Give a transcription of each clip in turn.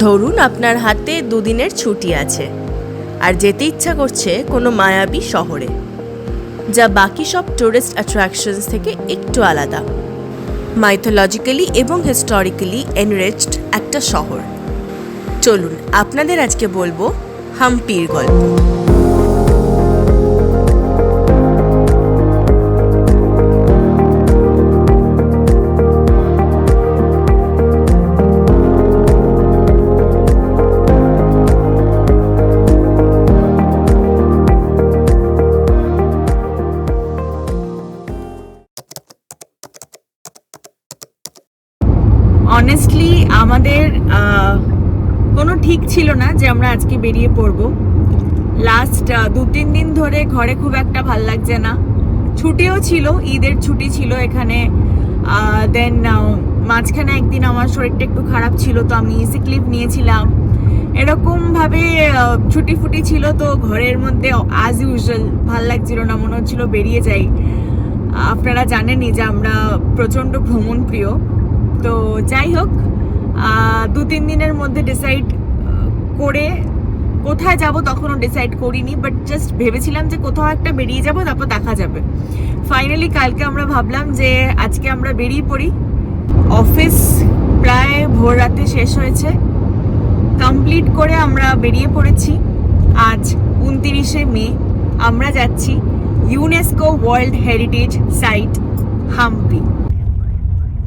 ধরুন আপনার হাতে দুদিনের ছুটি আছে আর যেতে ইচ্ছা করছে কোনো মায়াবী শহরে, যা বাকি সব টুরিস্ট অ্যাট্রাকশনস থেকে একটু আলাদা, মাইথোলজিক্যালি এবং হিস্টোরিক্যালি এনরিচড একটা শহর। চলুন আপনাদের আজকে বলবো হাম্পির গল্প। অনেস্টলি আমাদের কোনো ঠিক ছিল না যে আমরা আজকে বেরিয়ে পড়ব। লাস্ট 2-3 দিন ধরে ঘরে খুব একটা ভাল লাগছে না, ছুটিও ছিল, ঈদের ছুটি ছিল এখানে। দেন মাঝখানে একদিন আমার শরীরটা একটু খারাপ ছিল, তো আমি সিক লিভ নিয়েছিলাম। এরকমভাবে ছুটি ফুটি ছিল, তো ঘরের মধ্যে অ্যাজ ইউজুয়াল ভাল লাগছিল না, মনে হচ্ছিল বেরিয়ে যাই। আপনারা জানেনই যে আমরা প্রচণ্ড ভ্রমণ প্রিয়। তো যাই হোক, 2-3 দিনের মধ্যে ডিসাইড করে কোথায় যাব তখনও ডিসাইড করিনি, বাট জাস্ট ভেবেছিলাম যে কোথাও একটা বেরিয়ে যাব, তারপর দেখা যাবে। ফাইনালি কালকে আমরা ভাবলাম যে আজকে আমরা বেরিয়ে পড়ি। অফিস প্রায় ভোর রাতে শেষ হয়েছে, কমপ্লিট করে আমরা বেরিয়ে পড়েছি। আজ 29শে মে আমরা যাচ্ছি UNESCO world heritage site Hampi.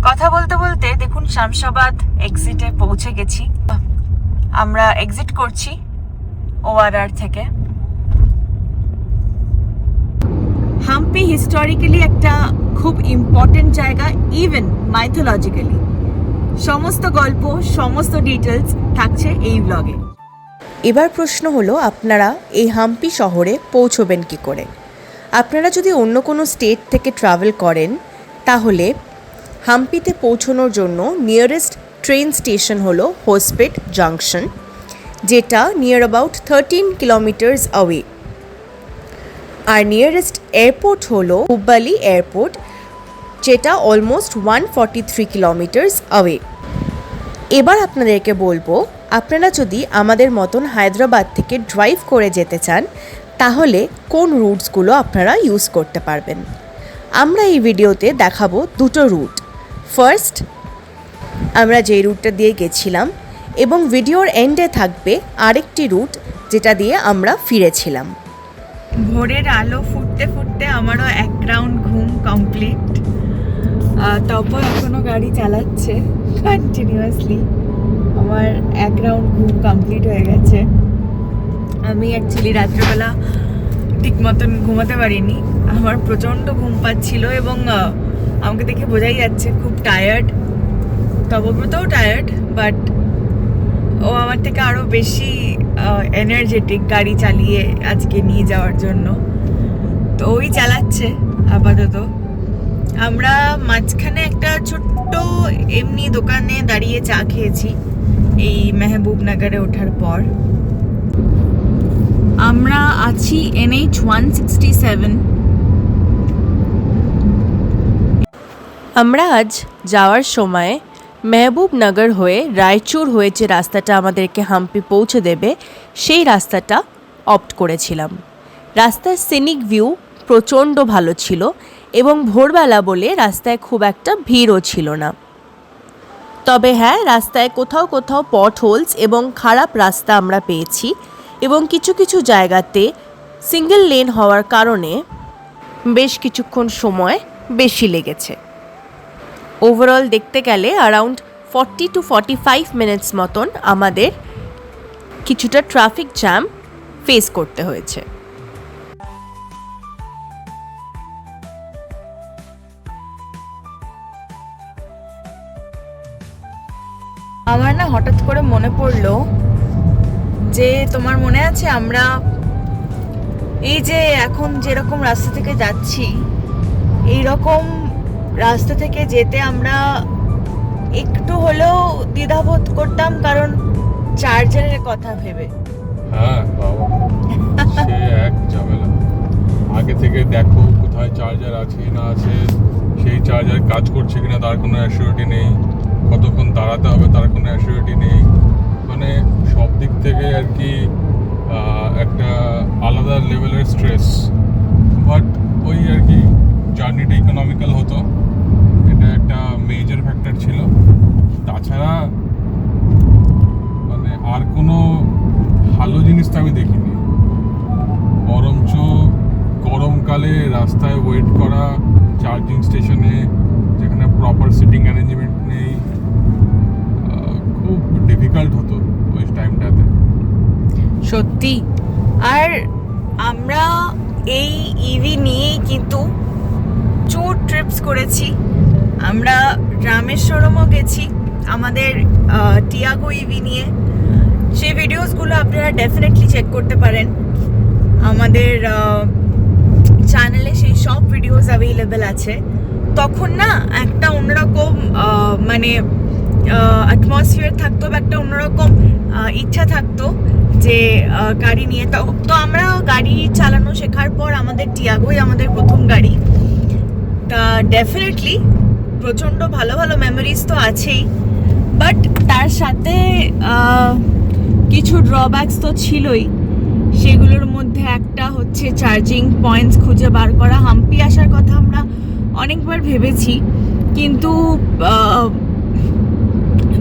কথা বলতে বলতে দেখুন শামশাবাদ এক্সিটে পৌঁছে গেছি। আমরা এক্সিট করছি ওআরআর থেকে। হাম্পি হিস্টোরিক্যালি একটা খুব ইম্পর্টেন্ট জায়গা, ইভেন মাইথোলজিক্যালি। সমস্ত গল্প, সমস্ত ডিটেলস থাকছে এই ব্লগে। এবার প্রশ্ন হলো, আপনারা এই হাম্পি শহরে পৌঁছবেন কি করে? আপনারা যদি অন্য কোনো স্টেট থেকে ট্রাভেল করেন, তাহলে হাম্পিতে পৌঁছানোর জন্য নিয়ারেস্ট ট্রেন স্টেশন হলো হোসপেট জাংশন, যেটা নিয়ার অ্যাবাউট 13 কিলোমিটার্স অ্যাওয়ে। আর নিয়ারেস্ট এয়ারপোর্ট হলো হুব্বালি এয়ারপোর্ট, যেটা অলমোস্ট 143 কিলোমিটার্স অ্যাওয়ে। এবার আপনাদেরকে বলবো, আপনারা যদি আমাদের মতন হায়দ্রাবাদ থেকে ড্রাইভ করে যেতে চান, তাহলে কোন রুটসগুলো আপনারা ইউজ করতে পারবেন। আমরা এই ভিডিওতে দেখাবো দুটো রুট। ফার্স্ট, আমরা যে রুটটা দিয়ে গেছিলাম, এবং ভিডিওর এন্ডে থাকবে আরেকটি রুট যেটা দিয়ে আমরা ফিরেছিলাম। ভোরের আলো ফুটতে ফুটতে আমারও এক রাউন্ড ঘুম কমপ্লিট। তারপর এখনো গাড়ি চালাচ্ছে কন্টিনিউয়াসলি। আমার এক রাউন্ড ঘুম কমপ্লিট হয়ে গেছে। আমি অ্যাকচুয়ালি রাত্রেবেলা ঠিক মতন ঘুমাতে পারিনি, আমার প্রচণ্ড ঘুম পাচ্ছিল, এবং আমাকে দেখে বোঝাই যাচ্ছে খুব টায়ার্ড। তবব্রতও টায়ার্ড, বাট ও আমার থেকে আরও বেশি এনার্জেটিক গাড়ি চালিয়ে আজকে নিয়ে যাওয়ার জন্য। তো ওই চালাচ্ছে আপাতত। আমরা মাঝখানে একটা ছোট্ট এমনি দোকানে দাঁড়িয়ে চা খেয়েছি এই মেহবুবনগরে ওঠার পর। আমরা আছি NH 167। আমরা আজ যাওয়ার সময় মেহবুবনগর হয়ে রায়চুর হয়ে যে রাস্তাটা আমাদেরকে হাম্পি পৌঁছে দেবে, সেই রাস্তাটা অপ্ট করেছিলাম। রাস্তার সিনিক ভিউ প্রচণ্ড ভালো ছিল, এবং ভোরবেলা বলে রাস্তায় খুব একটা ভিড়ও ছিল না। তবে হ্যাঁ, রাস্তায় কোথাও কোথাও পট হোলস এবং খারাপ রাস্তা আমরা পেয়েছি, এবং কিছু কিছু জায়গাতে সিঙ্গেল লেন হওয়ার কারণে বেশ কিছুক্ষণ সময় বেশি লেগেছে। ওভারঅল দেখতে গেলে অ্যারাউন্ড 40 to 45 মিনিটস মতন আমাদের কিছুটা ট্রাফিক জ্যাম ফেস করতে হয়েছে। আমার না হঠাৎ করে মনে পড়লো যে তোমার মনে আছে আমরা এই যে এখন যেরকম রাস্তা থেকে যাচ্ছি, এই রকম রাস্তা থেকে যেতে আমরা একটু হলেও দ্বিধাবোধ করতাম, কারণ চার্জারের কথা ভেবে। হ্যাঁ বাবা, সে এক ঝামেলা। আগে থেকে দেখো কোথায় চার্জার আছে না আছে, সেই চার্জার কাজ করছে কিনা তার কোনো অ্যাসিউরিটি নেই, কতক্ষণ দাঁড়াতে হবে তার কোনো অ্যাসিউরিটি নেই। মানে চার্জিং স্টেশনে যেখানে প্রপার সিটিং অ্যারেঞ্জমেন্ট নেই, খুব ডিফিকাল্ট হতো ওই টাইমটাতে। সত্যি। আর আমরা এই ইভি নিয়েই কিন্তু প্রচুর ট্রিপস করেছি। আমরা রামেশ্বরমও গেছি আমাদের টিয়াগো ইভি নিয়ে। সেই ভিডিওসগুলো আপনারা ডেফিনেটলি চেক করতে পারেন, আমাদের চ্যানেলে সেই সব ভিডিওস অ্যাভেলেবেল আছে। তখন না একটা অন্যরকম মানে অ্যাটমসফিয়ার থাকতো, বা একটা অন্যরকম ইচ্ছা থাকতো যে গাড়ি নিয়ে। তো আমরা গাড়ি চালানো শেখার পর আমাদের টিয়াগোই আমাদের প্রথম গাড়ি। তা ডেফিনেটলি প্রচণ্ড ভালো ভালো মেমোরিজ তো আছেই, বাট তার সাথে কিছু ড্রব্যাকস তো ছিলই। সেগুলোর মধ্যে একটা হচ্ছে চার্জিং পয়েন্টস খুঁজে বার করা। হাম্পি আসার কথা আমরা অনেকবার ভেবেছি, কিন্তু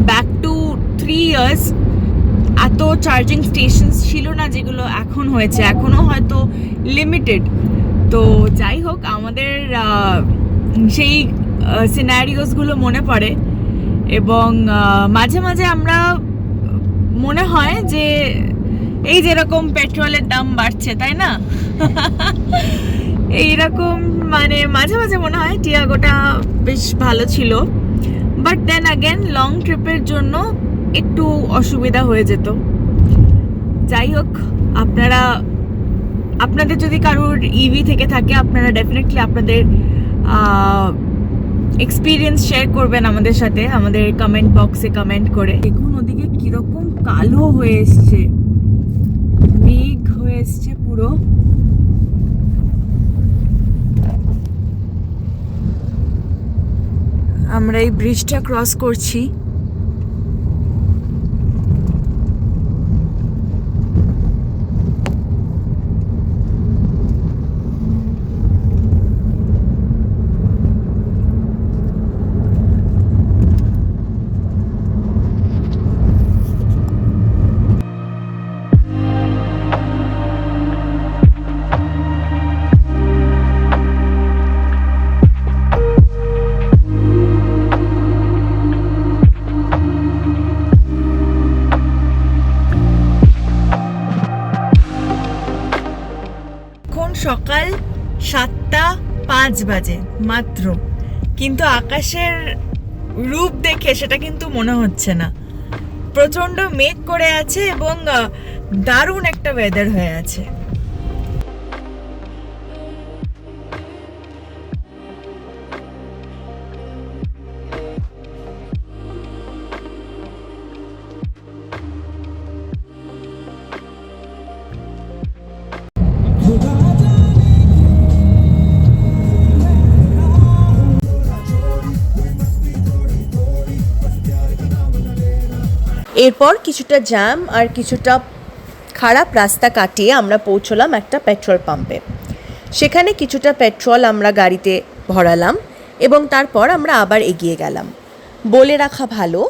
ব্যাক টু 3 ইয়ার্স এত চার্জিং স্টেশনস ছিল না যেগুলো এখন হয়েছে, এখনও হয়তো লিমিটেড। তো যাই হোক, আমাদের সেই সিনারিওসগুলো মনে পড়ে, এবং মাঝে মাঝে আমরা মনে হয় যে এই যেরকম পেট্রোলের দাম বাড়ছে, তাই না? এইরকম মানে মাঝে মাঝে মনে হয় টিয়াগোটা বেশ ভালো ছিল, বাট দেন অ্যাগেন লং ট্রিপের জন্য একটু অসুবিধা হয়ে যেত। যাই হোক, আপনাদের যদি কারোর ইভি থেকে থাকে, আপনারা ডেফিনেটলি আপনাদের এক্সপিরিয়েন্স শেয়ার করবেন আমাদের সাথে, আমাদের কমেন্ট বক্সে কমেন্ট করে। দেখুন ওদিকে কিরকম কালো হয়ে এসছে, মেঘ হয়ে এসছে পুরো। আমরা এই ব্রিজটা ক্রস করছি। সকাল 7:05 বাজে মাত্র, কিন্তু আকাশের রূপ দেখে সেটা কিন্তু মনে হচ্ছে না। প্রচন্ড মেঘ করে আছে এবং দারুণ একটা ওয়েদার হয়ে আছে। এরপর কিছুটা জ্যাম আর কিছুটা খারাপ রাস্তা কাটিয়ে আমরা পৌঁছলাম একটা পেট্রোল পাম্পে। সেখানে কিছুটা পেট্রোল আমরা গাড়িতে ভরালাম এবং তারপর আমরা আবার এগিয়ে গেলাম। বলে রাখা ভালো,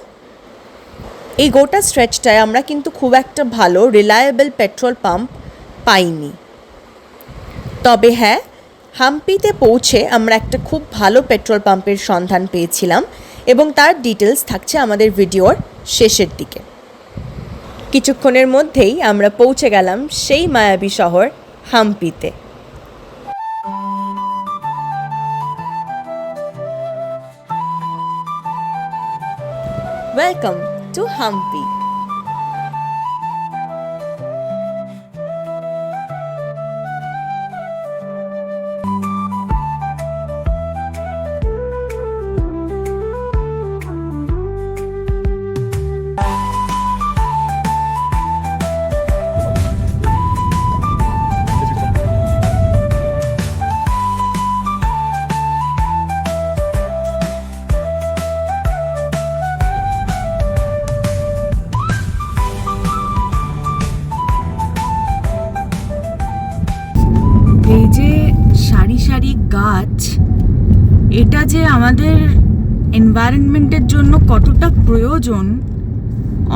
এই গোটা স্ট্রেচটায় আমরা কিন্তু খুব একটা ভালো রিলায়েবল পেট্রোল পাম্প পাইনি। তবে হ্যাঁ, হাম্পিতে পৌঁছে আমরা একটা খুব ভালো পেট্রোল পাম্পের সন্ধান পেয়েছিলাম, এবং তার ডিটেলস থাকছে আমাদের ভিডিওর শেষের দিকে। কিছুক্ষণের মধ্যেই আমরা পৌঁছে গেলাম সেই মায়াবী শহর হাম্পিতে। Welcome to Hampi. এই যে সারি সারি গাছ, এটা যে আমাদের এনভায়রনমেন্টের জন্য কতটা প্রয়োজন,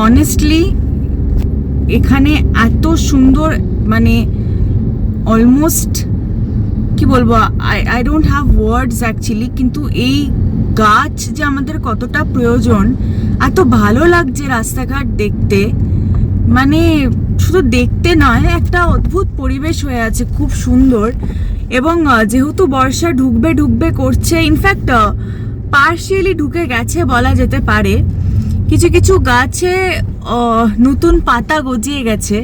অনেস্টলি এখানে এত সুন্দর, মানে অলমোস্ট কি বলবো, I don't have words actually, কিন্তু এই গাছ যে আমাদের কতটা প্রয়োজন, এত ভালো লাগছে রাস্তাঘাট দেখতে, মানে শুধু দেখতে নয়, একটা অদ্ভুত পরিবেশ হয়ে আছে, খুব সুন্দর। এবং যেহেতু বর্ষা ঢুকবে ঢুকবে করছে, ইনফ্যাক্ট পার্শিয়ালি ঢুকে গেছে বলা যেতে পারে, কিছু কিছু গাছে নতুন পাতা গজিয়ে গেছে,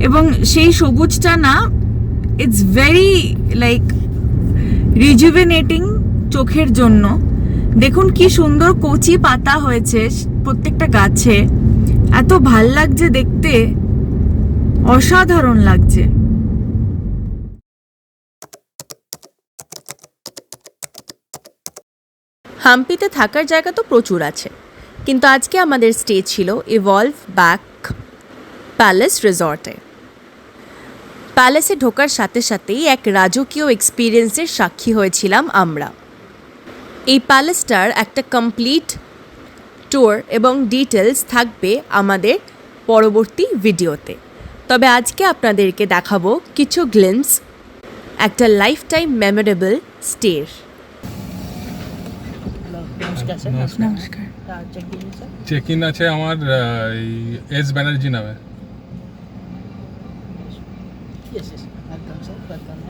এবং সেই সবুজটা না, ইটস ভেরি লাইক রিজুভেনেটিং চোখের জন্য। দেখুন কি সুন্দর কচি পাতা হয়েছে প্রত্যেকটা গাছে, এত ভাল লাগছে দেখতে, অসাধারণ লাগছে। হাম্পিতে থাকার জায়গা তো প্রচুর আছে, কিন্তু আজকে আমাদের স্টে ছিল ইভলভ ব্যাক প্যালেস রিসর্টে। প্যালেসে ঢোকার সাথে সাথেই এক রাজকীয় এক্সপিরিয়েন্সের সাক্ষী হয়েছিলাম আমরা। এই প্যালেসটার একটা কমপ্লিট ট্যুর এবং ডিটেলস থাকবে আমাদের পরবর্তী ভিডিওতে, তবে আজকে আপনাদেরকে দেখাবো কিছু গ্লিম্পস একটা লাইফ টাইম মেমোরেবল স্টের। নমস্কার। চেক ইন আছে আমার এস ব্যানার্জি নামে।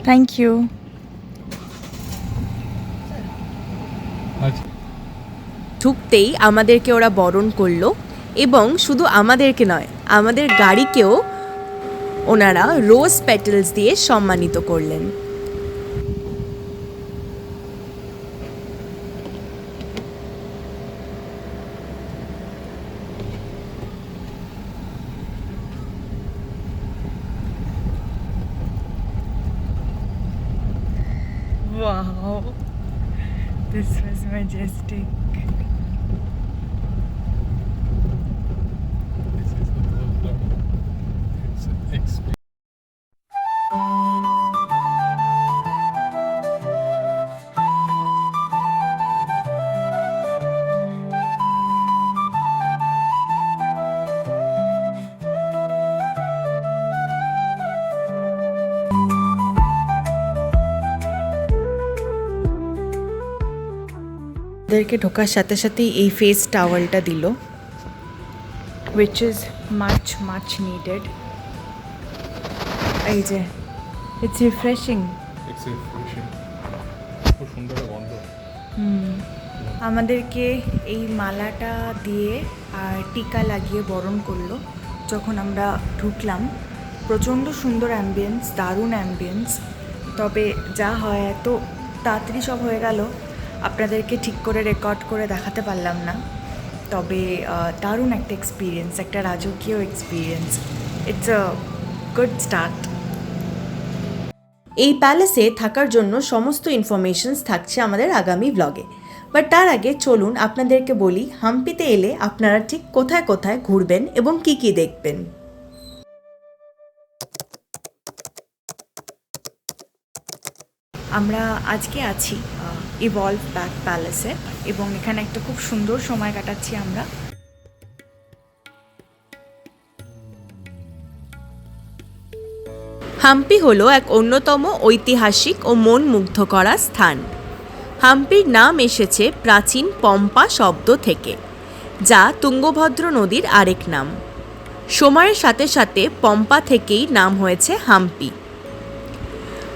Thank you. আচ্ছা, ঢুকতেই আমাদেরকে ওরা বরণ করলো, এবং শুধু আমাদেরকে নয়, আমাদের গাড়িকেও ওনারা রোজ পেটেলস দিয়ে সম্মানিত করলেন। Wow, this was majestic. ওদেরকে ঢোকার সাথে সাথেই এই ফেস টাওয়ালটা দিল, Which is much needed. এই যে, it's refreshing. খুব সুন্দর গন্ধ। আমাদেরকে এই মালাটা দিয়ে আর টিকা লাগিয়ে বরণ করলো যখন আমরা ঢুকলাম। প্রচণ্ড সুন্দর অ্যাম্বিয়েন্স, দারুণ অ্যাম্বিয়েন্স। তবে যা হয়, এত তাড়াতাড়ি সব হয়ে গেল, আপনাদেরকে ঠিক করে রেকর্ড করে দেখাতে পারলাম না। তবে দারুণ একটা এক্সপিরিয়েন্স, একটা রাজকীয় experience. It's a good start. এই প্যালেসে থাকার জন্য সমস্ত ইনফরমেশনস থাকছে আমাদের আগামী ব্লগে। বাট তার আগে চলুন আপনাদেরকে বলি হাম্পিতে এলে আপনারা ঠিক কোথায় কোথায় ঘুরবেন এবং কি কি দেখবেন। আমরা আজকে আছি ইভলভ ব্যাক প্যালেসে, এবং এখানে একটা খুব সুন্দর সময় কাটাচ্ছি আমরা। হাম্পি হলো এক অন্যতম ঐতিহাসিক ও মন মুগ্ধ করা স্থান। হাম্পির নাম এসেছে প্রাচীন পম্পা শব্দ থেকে, যা তুঙ্গভদ্র নদীর আরেক নাম। সময়ের সাথে সাথে পম্পা থেকেই নাম হয়েছে হাম্পি।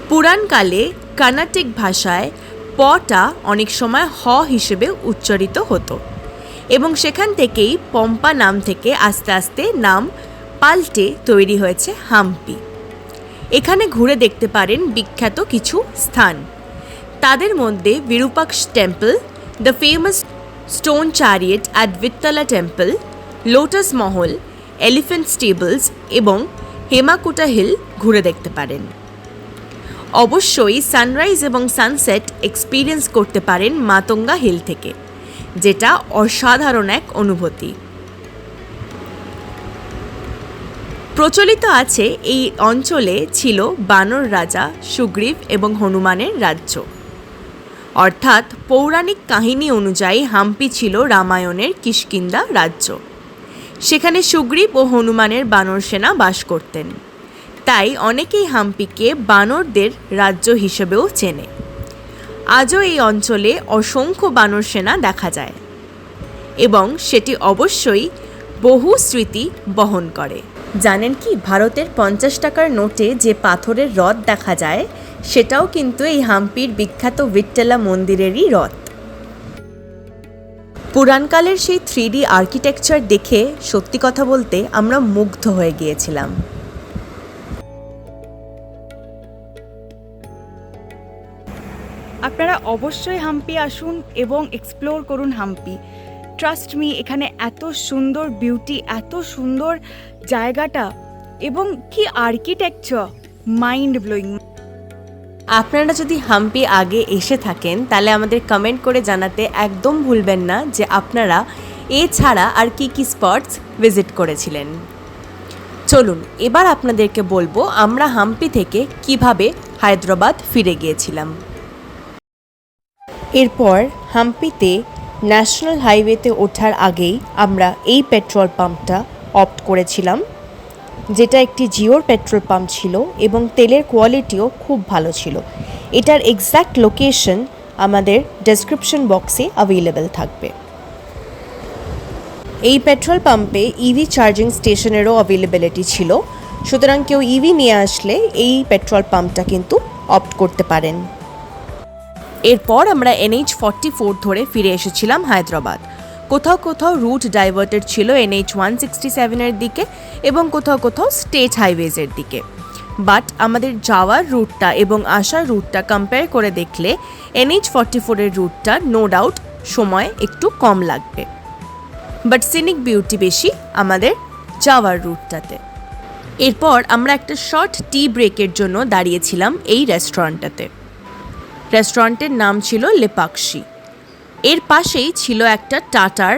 পুরাণকালে কর্ণাটিক ভাষায় পটা অনেক সময় হ হিসেবে উচ্চারিত হতো, এবং সেখান থেকেই পম্পা নাম থেকে আস্তে আস্তে নাম পাল্টে তৈরি হয়েছে হাম্পি। এখানে ঘুরে দেখতে পারেন বিখ্যাত কিছু স্থান, তাদের মধ্যে Virupaksha temple, the famous stone chariot at Vittala temple, lotus Mahal, elephant stables এবং হেমাকুটা হিল ঘুরে দেখতে পারেন। অবশ্যই সানরাইজ এবং সানসেট এক্সপিরিয়েন্স করতে পারেন মাতঙ্গা হিল থেকে, যেটা অসাধারণ এক অনুভূতি। প্রচলিত আছে এই অঞ্চলে ছিল বানর রাজা সুগ্রীব এবং হনুমানের রাজ্য, অর্থাৎ পৌরাণিক কাহিনী অনুযায়ী হাম্পি ছিল রামায়ণের কিষ্কিন্ধা রাজ্য। সেখানে সুগ্রীব ও হনুমানের বানর সেনা বাস করতেন। তাই অনেকেই হাম্পিকে বানরদের রাজ্য হিসেবেও চেনে। আজও এই অঞ্চলে অসংখ্য বানর সেনা দেখা যায় এবং সেটি অবশ্যই বহু স্মৃতি বহন করে। জানেন কি, ভারতের 50 টাকার নোটে যে পাথরের রথ দেখা যায় সেটাও কিন্তু এই হাম্পির বিখ্যাত ভিট্টালা মন্দিরেরই রথ। পুরাণকালের সেই 3D আর্কিটেকচার দেখে সত্যি কথা বলতে আমরা মুগ্ধ হয়ে গিয়েছিলাম। আপনারা অবশ্যই হাম্পি আসুন এবং এক্সপ্লোর করুন হাম্পি। ট্রাস্ট মি, এখানে এত সুন্দর বিউটি, এত সুন্দর জায়গাটা, এবং কি আর্কিটেকচার, মাইন্ড ব্লোয়িং। আপনারা যদি হাম্পি আগে এসে থাকেন তাহলে আমাদের কমেন্ট করে জানাতে একদম ভুলবেন না যে আপনারা এছাড়া আর কি কি স্পটস ভিজিট করেছিলেন। চলুন এবার আপনাদেরকে বলবো আমরা হাম্পি থেকে কিভাবে হায়দ্রাবাদ ফিরে গিয়েছিলাম। এরপর হাম্পিতে ন্যাশনাল হাইওয়েতে ওঠার আগেই আমরা এই পেট্রোল পাম্পটা অপ্ট করেছিলাম, যেটা একটি জিওর পেট্রোল পাম্প ছিল এবং তেলের কোয়ালিটিও খুব ভালো ছিল। এটার এক্স্যাক্ট লোকেশন আমাদের ডেসক্রিপশন বক্সে অ্যাভেলেবেল থাকবে। এই পেট্রোল পাম্পে ইভি চার্জিং স্টেশনেরও অ্যাভেলেবিলিটি ছিল, সুতরাং কেউ ইভি নিয়ে আসলে এই পেট্রোল পাম্পটা কিন্তু অপ্ট করতে পারেন। এরপর আমরা NH44 ধরে ফিরে এসেছিলাম হায়দ্রাবাদ। কোথাও কোথাও রুট ডাইভার্টেড ছিল NH167-এর দিকে এবং কোথাও কোথাও স্টেট হাইওয়েজের দিকে, বাট আমাদের যাওয়ার রুটটা এবং আসার রুটটা কম্পেয়ার করে দেখলে NH44-এর রুটটা নো ডাউট সময় একটু কম লাগবে, বাট সিনিক বিউটি বেশি আমাদের যাওয়ার রুটটাতে। এরপর আমরা একটা শর্ট টি ব্রেকের জন্য দাঁড়িয়েছিলাম এই রেস্টুরেন্টটাতে। রেস্টুরেন্টের নাম ছিল লেপাক্ষী। এর পাশেই ছিল একটা টাটার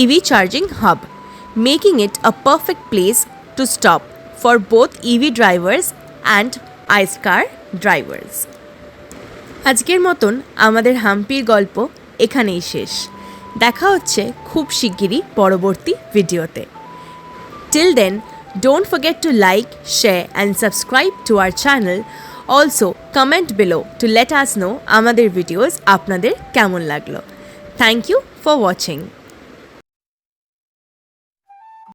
EV charging hub, making it a perfect place to stop for both EV drivers and ICE car drivers. আজকের মতন আমাদের হাম্পির গল্প এখানেই শেষ। দেখা হচ্ছে খুব শিগগিরই পরবর্তী ভিডিওতে। Till then, don't forget to like, share and subscribe to our channel. Also, comment below to let us know আমাদের ভিডিওস আপনাদের কেমন লাগলো। Thank you for watching.